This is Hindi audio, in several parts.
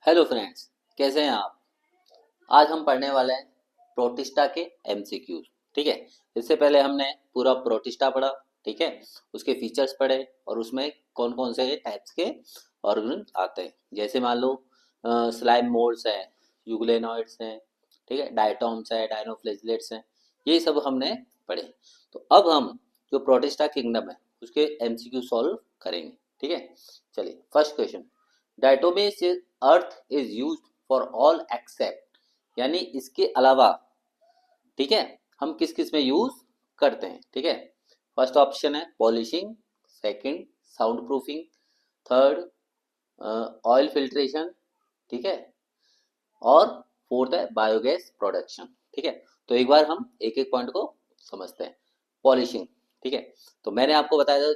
हेलो फ्रेंड्स, कैसे हैं आप। आज हम पढ़ने वाले हैं प्रोटिस्टा के एमसीक्यूज। ठीक है। इससे पहले हमने पूरा प्रोटिस्टा पढ़ा। ठीक है। उसके फीचर्स पढ़े और उसमें कौन कौन से टाइप्स के ऑर्गेनिज आते हैं, जैसे मान लो स्लाइम मोल्ड्स हैं, यूग्लेनॉइड्स हैं, ठीक है, डायटॉम्स है, डायनोफ्लेजलेट्स हैं। ये सब हमने पढ़े। तो अब हम जो प्रोटिस्टा किंगडम है उसके एमसीक्यू सॉल्व करेंगे। ठीक है। चलिए, first question. Diatomaceous earth is used for all except, यानी इसके अलावा, ठीक है, हम किस किस में यूज करते हैं। ठीक है। फर्स्ट ऑप्शन है polishing, second sound proofing, third oil filtration, ठीक है, और फोर्थ है बायोगैस प्रोडक्शन। ठीक है। तो एक बार हम एक एक पॉइंट को समझते हैं। पॉलिशिंग। ठीक है। तो मैंने आपको बताया था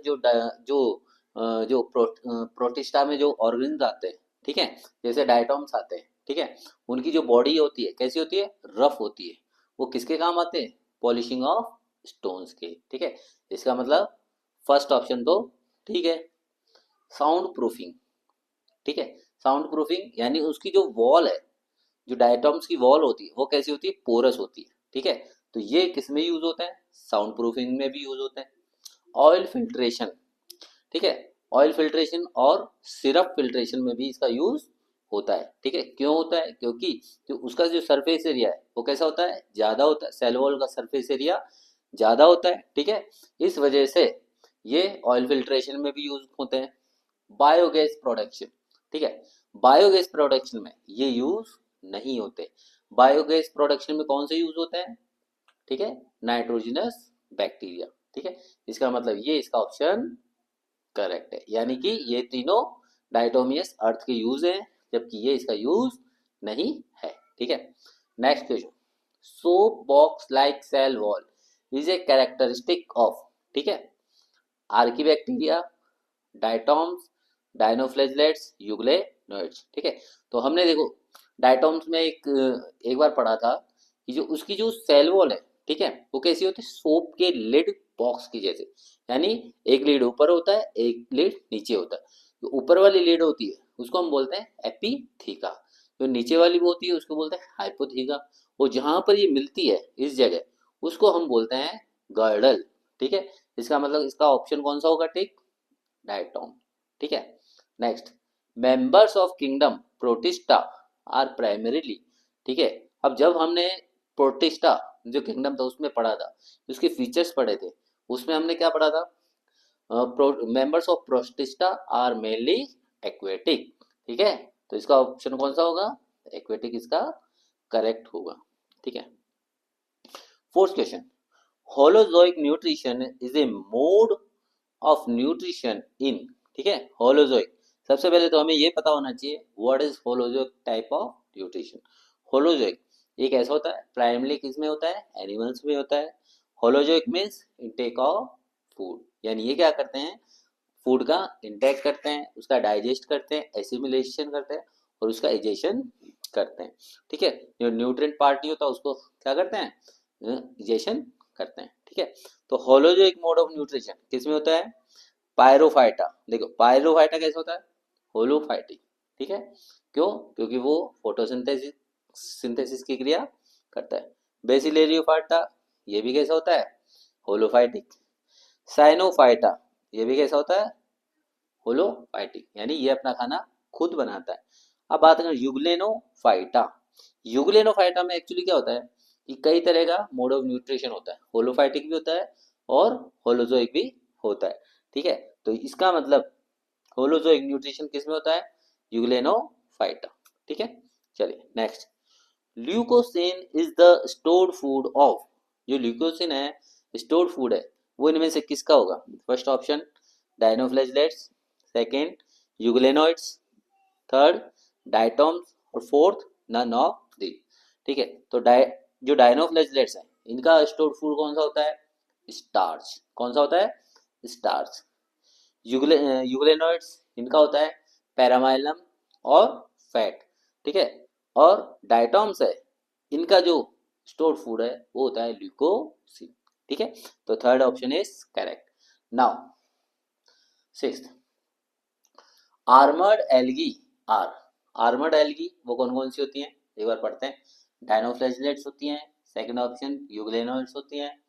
जो प्रोटिस्टा में जो ऑर्गेनिज आते हैं, ठीक है, जैसे डायटॉम्स आते हैं, ठीक है, उनकी जो बॉडी होती है कैसी होती है, रफ होती है। वो किसके काम आते हैं, पॉलिशिंग ऑफ स्टोन्स के। ठीक है। इसका मतलब फर्स्ट ऑप्शन तो ठीक है। Sound proofing. ठीक है। साउंड प्रूफिंग यानी उसकी जो वॉल है, जो डायटॉम्स की वॉल होती है वो कैसी होती है, पोरस होती है। ठीक है। तो ये किस में यूज होता है, साउंड प्रूफिंग में भी यूज होता है। Oil filtration. ठीक है। ऑयल फिल्ट्रेशन और सिरप फिल्ट्रेशन में भी इसका यूज होता है। ठीक है। क्यों होता है, क्योंकि जो उसका जो सरफेस एरिया है वो कैसा होता है, ज्यादा होता है। सेल वॉल का सरफेस एरिया ज्यादा होता है। ठीक है। इस वजह से ये ऑयल फिल्ट्रेशन में भी यूज होते हैं। Biogas production. ठीक है। बायोगैस प्रोडक्शन में ये यूज नहीं होते। बायोगैस प्रोडक्शन में कौन से यूज होते हैं, ठीक है, नाइट्रोजनस बैक्टीरिया। ठीक है। इसका मतलब ये इसका ऑप्शन करेक्ट है, यानी कि ये तीनों डायटोमियस अर्थ के यूज है, जबकि ये इसका यूज नहीं है। ठीक है। Next question. Soap box like cell wall is a characteristic of, ठीक है, आर्कीबैक्टीरिया, डायटॉम्स, डायनोफ्लेजलेट्स, यूग्लेनोइड्स। ठीक है। तो हमने देखो डायटॉम्स में एक बार पढ़ा था कि जो उसकी जो सेल वॉल है, ठीक है, वो कैसी होती है, सोप के लिड बॉक्स की जैसे। यानी एक लीड ऊपर होता है, एक लीड नीचे होता है। जो ऊपर वाली लीड होती है उसको हम बोलते हैं एपीथीका, जो नीचे वाली होती है उसको बोलते हैं हाइपोथीका। और जहां पर ये मिलती है इस जगह, उसको हम बोलते हैं गर्डल। ठीक है। इसका मतलब इसका ऑप्शन कौन सा होगा, टिक, डायटॉम। ठीक है। Next, members of kingdom Protista are primarily, ठीक है। अब जब हमने प्रोटिस्टा जो किंगडम था उसमें पढ़ा था, उसके फीचर्स पढ़े थे, उसमें हमने क्या पढ़ा था, members of Protista are mainly aquatic. ठीक है। तो इसका ऑप्शन कौन सा होगा, एक्वेटिक इसका करेक्ट होगा। ठीक है। Fourth question. Holozoic nutrition is a mode of nutrition इन, ठीक है, होलोजोइक। सबसे पहले तो हमें ये पता होना चाहिए what is holozoic type of nutrition. Holozoic एक ऐसा होता है, प्राइमरी किस में होता है, एनिमल्स में होता है। Holozoic means intake of food, यानी ये क्या करते हैं, फूड का इंटेक करते हैं, उसका डाइजेस्ट करते हैं, एसिमिलेशन करते हैं और उसका एजेशन करते हैं। ठीक है। जो न्यूट्रिएंट पार्ट नहीं होता उसको क्या करते हैं, एजेशन करते हैं। ठीक है। तो होलोजोइक मोड ऑफ न्यूट्रिशन किस में होता है, पायरोफाइटा। देखो पायरोफाइटा कैसे होता है, होलोफाइटिक। ठीक है। क्यों, क्योंकि वो फोटोसिंथेसिस सिंथेसिस की क्रिया करता है। बेसिलेरियोफाइटा ये भी कैसा होता है, होलोफाइटिक। साइनोफाइटा ये भी कैसा होता है, होलोफाइटिक, यानी ये अपना खाना खुद बनाता है। अब बात करें यूग्लेनोफाइटा। यूग्लेनोफाइटा में एक्चुअली क्या होता है कि कई तरह का मोड ऑफ न्यूट्रिशन होता है, होलोफाइटिक भी होता है और होलोजोइक भी होता है। ठीक है। तो इसका मतलब होलोजोइक न्यूट्रिशन किस में होता है, यूग्लेनोफाइटा। ठीक है। चलिए next. Leucosin is the stored food of, जो ल्यूकोसिन है स्टोर्ड फूड है, वो इनमें से किसका होगा। First option dinoflagellates, second euglenoids, third diatoms और फोर्थ नन ऑफ दी। ठीक है। तो जो डायनोफ्लेजलेट्स है इनका स्टोर्ड फूड कौन सा होता है, स्टार्च। कौन सा होता है, स्टार्च। यूग्लेनोइड्स इनका होता है पैरामाइलम और फैट। ठीक है। और डायटॉम्स है इनका जो स्टोर्ड फूड है वो होता है ल्यूकोसिन। ठीक है। तो third option is correct. Now sixth, armoured algae are, armoured algae वो कौन कौन सी होती हैं, एक बार पढ़ते हैं। डायनोफ्लैजेलेट्स होती हैं, सेकंड ऑप्शन यूग्लेनोइड्स होती हैं,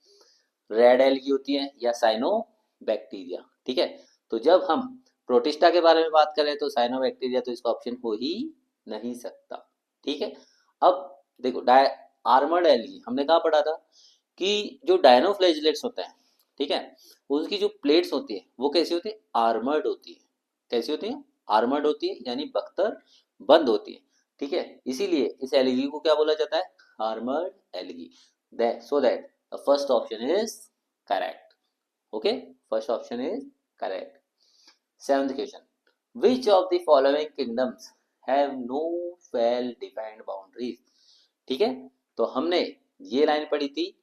रेड एल्गी होती हैं, या साइनोबैक्टीरिया। ठीक है, तो जब हम प्रोटिस्टा के बारे में बात करें तो साइनोबैक्टीरिया तो इसका ऑप्शन हो ही नहीं सकता। ठीक है, अब देखो आर्मर्ड एल्गी हमने कहा पढ़ा था कि जो डायनोफ्लैजेलेट्स होते हैं, ठीक है, उसकी जो प्लेट्स होती है वो कैसी होती है, आर्मर्ड होती है। कैसी होती है, आर्मर्ड होती है, यानी बख्तर बंद होती है। ठीक है, इसीलिए इस एलगी को क्या बोला जाता है, armoured algae. So that the first option is correct. Okay, first option is correct. Seventh question, which of the following kingdoms have no well defined boundaries। ठीक है, तो हमने ये लाइन पढ़ी थी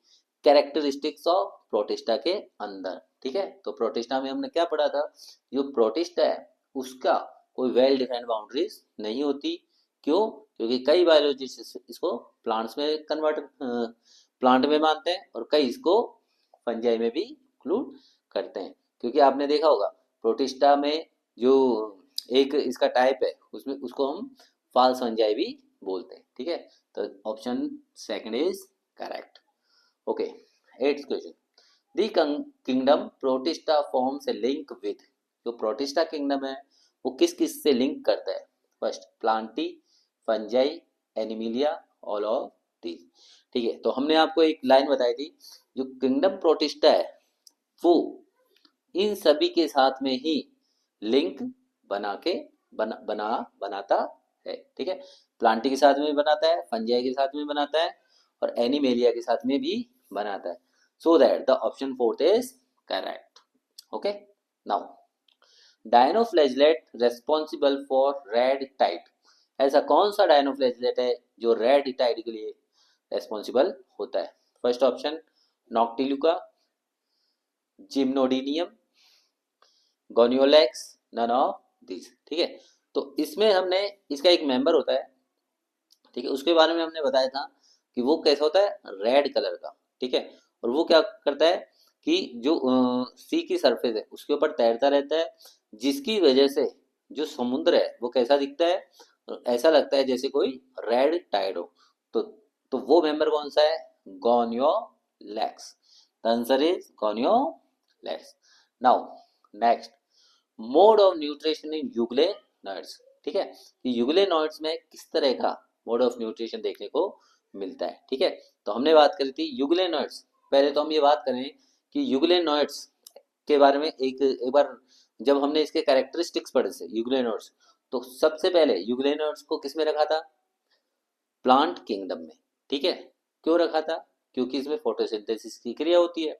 कैरेक्टरिस्टिक्स ऑफ प्रोटिस्टा के अंदर। ठीक है, तो प्रोटिस्टा में हमने क्या पढ़ा था, जो प्रोटिस्टा है उसका कोई वेल डिफाइंड बाउंड्रीज नहीं होती। क्यों, क्योंकि कई बायोलॉजिस्ट इसको प्लांट्स में कन्वर्ट प्लांट में मानते हैं और कई इसको फंजाई में भी इंक्लूड करते हैं। क्योंकि आपने देखा होगा प्रोटिस्टा में जो एक इसका टाइप है उसमें उसको हम फाल्स फंजाई भी बोलते हैं। ठीक है, तो option second is correct. Okay, eighth question, the kingdom protista forms a link with. जो प्रोटिस्टा किंगडम है वो किस किस से लिंक करता है, first Plantae, fungi, Animalia, all of these. ठीक है, तो हमने आपको एक लाइन बताई थी, जो किंगडम प्रोटिस्टा है वो इन सभी के साथ में ही लिंक बना के बनाता है। ठीक है, प्लांटी के साथ में बनाता है, फंजाई के साथ में बनाता है और एनिमेलिया के साथ में भी बनाता है। So that the option fourth is correct. Okay, now dinoflagellate responsible for red tide. ऐसा कौन सा डायनोफ्लैजेलेट है जो रेड टाइड के लिए रेस्पॉन्सिबल होता है, first option Noctiluca, Gymnodinium, Gonyaulax, none of this. ठीक है, तो इसमें हमने इसका एक मेंबर होता है, ठीक है, उसके बारे में हमने बताया था कि वो कैसा होता है, रेड कलर का। ठीक है, और वो क्या करता है कि जो सी की सरफेस है उसके ऊपर तैरता रहता है, जिसकी वजह से जो समुद्र है वो कैसा दिखता है, ऐसा लगता है जैसे कोई रेड टाइड हो। तो वो मेंबर कौन सा है, Gonyaulax. The answer is Gonyaulax. Now next, mode of nutrition in euglenoids. ठीक है, कि यूग्लेनॉइड्स में किस तरह का मोड ऑफ न्यूट्रिशन देखने को मिलता है। ठीक है, तो हमने बात करी थी यूग्लेनॉइड्स। पहले तो हम ये बात करें कि यूग्लेनॉइड्स के बारे में एक बार जब हमने इसके कैरेक्टरिस्टिक्स पढ़े थे यूग्लेनॉइड्स, तो सबसे पहले यूग्लेनॉइड्स को किस में रखा था, प्लांट किंगडम में। ठीक है, क्यों रखा था, क्योंकि इसमें फोटोसिंथेसिस की क्रिया होती है।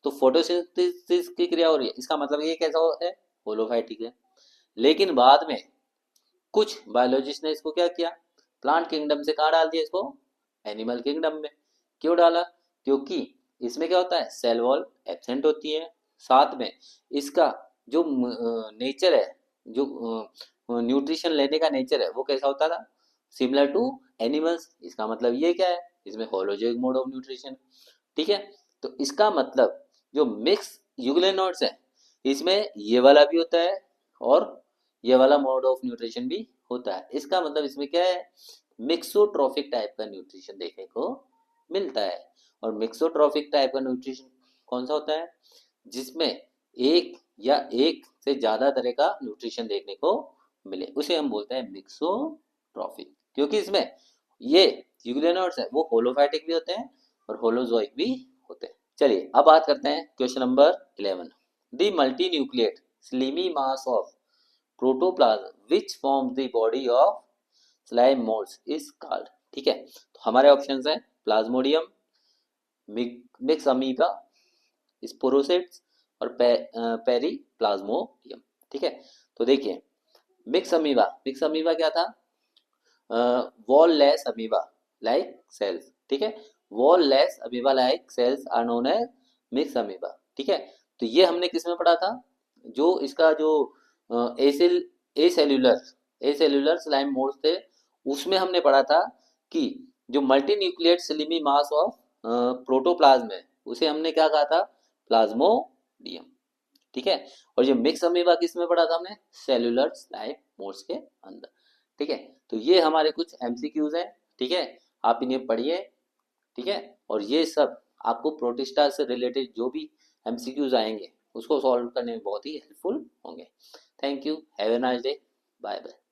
तो फोटोसिंथेसिस की क्रिया हो रही है, इसका मतलब ये कैसा है, होलोफाइटिक है। लेकिन बाद में कुछ बायोलॉजिस्ट ने इसको क्या किया, प्लांट किंगडम से कहाँ डाल दिया इसको, एनिमल किंगडम में। क्यों डाला, क्योंकि इसमें क्या होता है, सेल वॉल एब्सेंट होती है, साथ में इसका जो नेचर है, जो न्यूट्रिशन लेने का नेचर है वो कैसा होता था, सिमिलर टू एनिमल्स। इसका मतलब ये क्या है, इसमें होलोजोइक मोड ऑफ न्यूट्रिशन। ठीक है, तो इसका मतलब जो मिक्स यूग्लेनॉइड्स है इसमें ये वाला भी होता है और ये वाला मोड ऑफ न्यूट्रिशन भी होता है। इसका मतलब इसमें क्या है, मिक्सोट्रॉफिक टाइप का न्यूट्रिशन देखने को मिलता है। और मिक्सोट्रॉफिक टाइप का न्यूट्रिशन कौन सा होता है, जिसमें एक या एक से ज्यादा तरह का न्यूट्रिशन देखने को मिले, उसे हम बोलते हैं मिक्सोट्रॉफिक। क्योंकि इसमें ये यूग्लेनॉइड्स है वो होलोफाइटिक भी होते हैं और होलोजोइक भी होते हैं। चलिए अब बात करते हैं question number 11, the multi nucleate slimy mass of protoplasm which form the body of slime moulds is called. ठीक है, तो हमारे ऑप्शंस हैं प्लाज्मोडियम, मिक्स अमीबा, स्पोरोसिट्स और पेरीप्लाज्मोडियम। ठीक है, तो देखिए मिक्स अमीबा क्या था, wall less amoeba like cells. ठीक है, wall less amoeba like cells are known as myxamoeba. ठीक है, तो ये हमने किस में पढ़ा था, जो इसका जो ए सेल्यूलर स्लाइम मोड्स थे उसमें हमने पढ़ा था कि जो multi nucleate slimy mass of protoplasm है उसे हमने क्या कहा था, प्लाज्मोडियम। ठीक है, और ये मिक्स अमीबा किस में पढ़ा था हमने, सेल्यूलर स्लाइम मोड्स के अंदर। ठीक है, तो ये हमारे कुछ एमसीक्यूज हैं, ठीक है, आप इन्हें पढ़िए, ठीक है, और ये सब आपको प्रोटिस्टा से रिलेटेड जो भी एमसीक्यूज आएंगे उसको सॉल्व करने में बहुत ही हेल्पफुल होंगे। Thank you, have a nice day, bye bye.